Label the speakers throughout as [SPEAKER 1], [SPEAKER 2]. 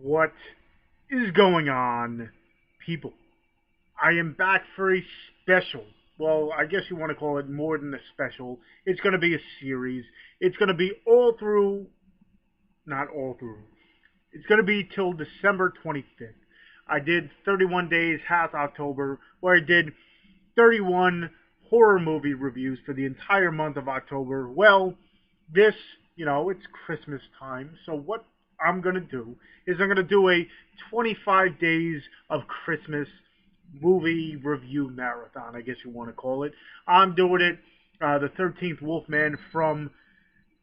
[SPEAKER 1] What is going on, people? I am back for a special. Well, I guess you want to call it more than a special. It's going to be a series. It's going to be all through, not all through. It's going to be till December 25th. I did 31 days, half October, where I did 31 horror movie reviews for the entire month of October. Well, this, it's Christmas time, so what I'm going to do is I'm going to do a 25 days of Christmas movie review marathon, I guess you want to call it. I'm doing it. The 13th Wolfman from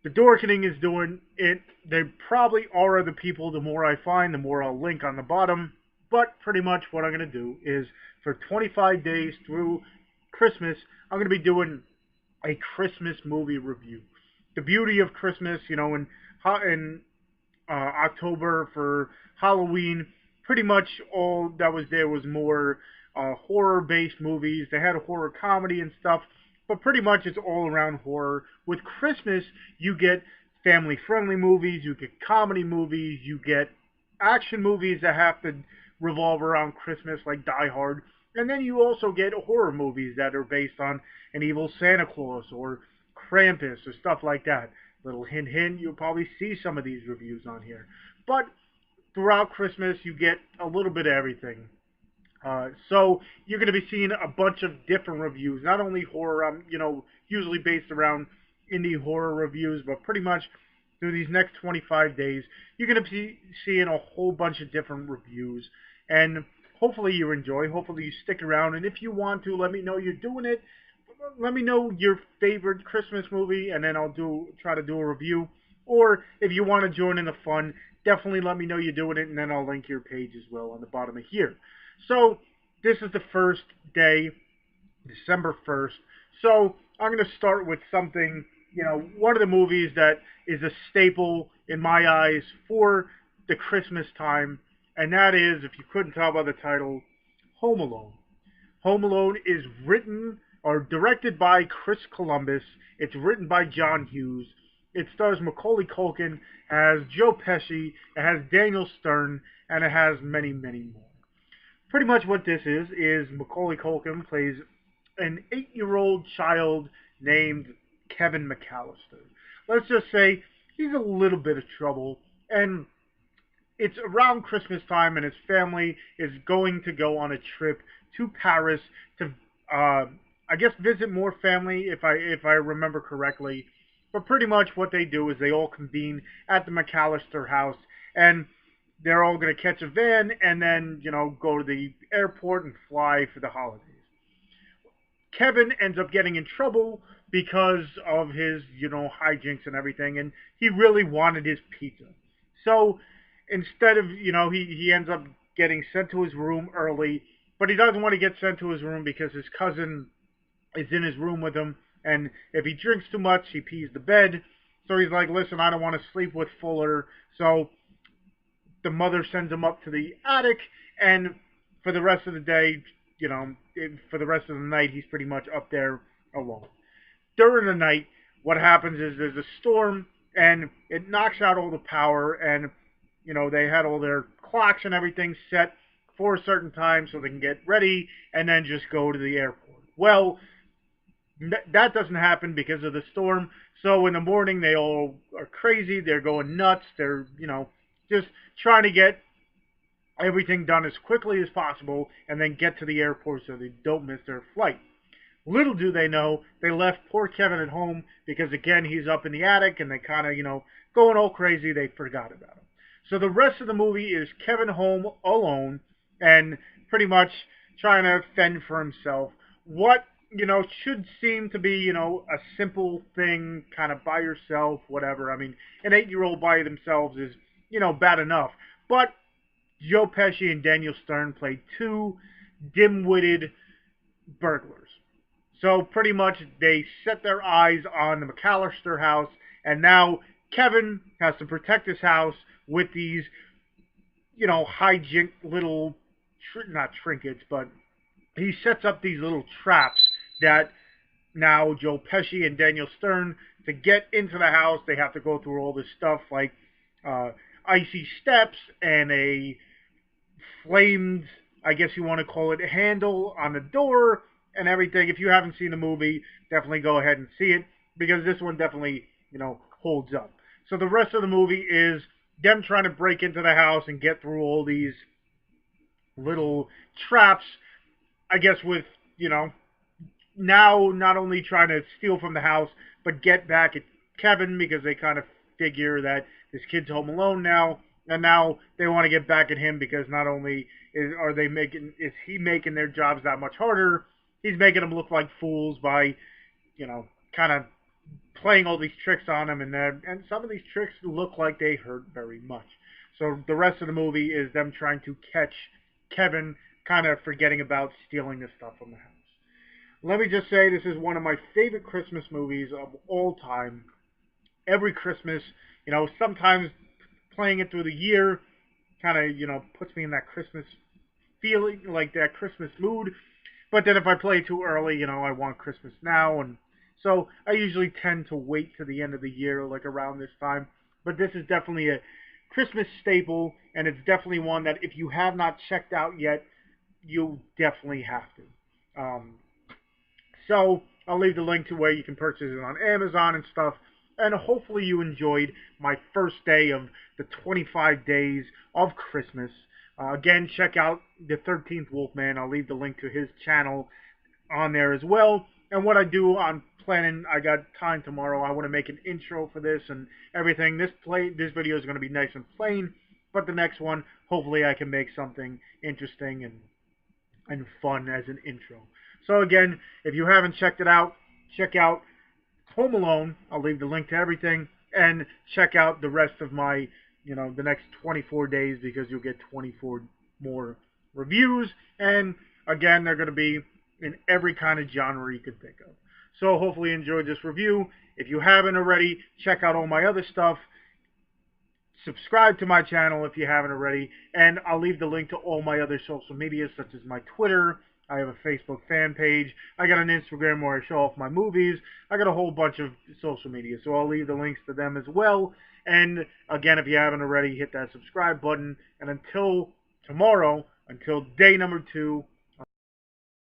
[SPEAKER 1] the Dorkening is doing it. There probably are other people. The more I find, the more I'll link on the bottom. But pretty much what I'm going to do is for 25 days through Christmas, I'm going to be doing a Christmas movie review. The beauty of Christmas, in October for Halloween, pretty much all that was there was more horror-based movies. They had a horror comedy and stuff, but pretty much it's all around horror. With Christmas, you get family-friendly movies, you get comedy movies, you get action movies that have to revolve around Christmas, like Die Hard, and then you also get horror movies that are based on an evil Santa Claus or Krampus or stuff like that. Little hint, hint, you'll probably see some of these reviews on here. But throughout Christmas, you get a little bit of everything. So you're going to be seeing a bunch of different reviews, not only horror. I'm, usually based around indie horror reviews, but pretty much through these next 25 days, you're going to be seeing a whole bunch of different reviews, and hopefully you enjoy. Hopefully you stick around, and if you want to, let me know you're doing it. Let me know your favorite Christmas movie, and then I'll try to do a review. Or if you want to join in the fun, definitely let me know you're doing it, and then I'll link your page as well on the bottom of here. So this is the first day, December 1st. So I'm going to start with something, one of the movies that is a staple in my eyes for the Christmas time, and that is, if you couldn't tell by the title, Home Alone. Home Alone is written or directed by Chris Columbus. It's written by John Hughes. It stars Macaulay Culkin, has Joe Pesci, it has Daniel Stern, and it has many, many more. Pretty much what this is Macaulay Culkin plays an 8-year-old child named Kevin McAllister. Let's just say he's a little bit of trouble, and it's around Christmas time, and his family is going to go on a trip to Paris to, I guess, visit more family, if I remember correctly. But pretty much what they do is they all convene at the McAllister house, and they're all going to catch a van and then, go to the airport and fly for the holidays. Kevin ends up getting in trouble because of his, hijinks and everything, and he really wanted his pizza. So instead of, he ends up getting sent to his room early, but he doesn't want to get sent to his room because his cousin is in his room with him, and if he drinks too much, he pees the bed. So he's like, listen, I don't want to sleep with Fuller. So the mother sends him up to the attic, and for the rest of the day, for the rest of the night, he's pretty much up there alone. During the night, what happens is there's a storm, and it knocks out all the power, and, they had all their clocks and everything set for a certain time so they can get ready and then just go to the airport. Well, that doesn't happen because of the storm. So in the morning, they all are crazy. They're going nuts. They're, just trying to get everything done as quickly as possible and then get to the airport so they don't miss their flight. Little do they know, they left poor Kevin at home because, again, he's up in the attic and they kind of, going all crazy. They forgot about him. So the rest of the movie is Kevin home alone and pretty much trying to fend for himself. What, should seem to be, a simple thing, kind of by yourself, whatever. I mean, an 8-year-old by themselves is, bad enough. But Joe Pesci and Daniel Stern played two dim-witted burglars. So pretty much they set their eyes on the McAllister house, and now Kevin has to protect his house with these, hijink little, not trinkets, but he sets up these little traps that now Joe Pesci and Daniel Stern, to get into the house, they have to go through all this stuff like icy steps and a flamed, I guess you want to call it, handle on the door and everything. If you haven't seen the movie, definitely go ahead and see it because this one definitely, holds up. So the rest of the movie is them trying to break into the house and get through all these little traps, I guess with, now not only trying to steal from the house, but get back at Kevin because they kind of figure that this kid's home alone now, and now they want to get back at him because not only is he making their jobs that much harder, he's making them look like fools by, kind of playing all these tricks on them, and some of these tricks look like they hurt very much. So the rest of the movie is them trying to catch Kevin, kind of forgetting about stealing the stuff from the house. Let me just say this is one of my favorite Christmas movies of all time. Every Christmas, sometimes playing it through the year kind of, puts me in that Christmas feeling, like that Christmas mood. But then if I play too early, I want Christmas now. And so I usually tend to wait to the end of the year, like around this time. But this is definitely a Christmas staple, and it's definitely one that if you have not checked out yet, you definitely have to. So I'll leave the link to where you can purchase it on Amazon and stuff. And hopefully you enjoyed my first day of the 25 days of Christmas. Again, check out the 13th Wolfman. I'll leave the link to his channel on there as well. And what I do, I'm planning, I got time tomorrow. I want to make an intro for this and everything. This video is going to be nice and plain. But the next one, hopefully I can make something interesting and fun as an intro. So again, if you haven't checked it out, check out Home Alone. I'll leave the link to everything. And check out the rest of my, the next 24 days because you'll get 24 more reviews. And again, they're going to be in every kind of genre you could think of. So hopefully you enjoyed this review. If you haven't already, check out all my other stuff. Subscribe to my channel if you haven't already. And I'll leave the link to all my other social media such as my Twitter. I have a Facebook fan page. I got an Instagram where I show off my movies. I got a whole bunch of social media, so I'll leave the links to them as well. And again, if you haven't already, hit that subscribe button. And until tomorrow, until day number 2,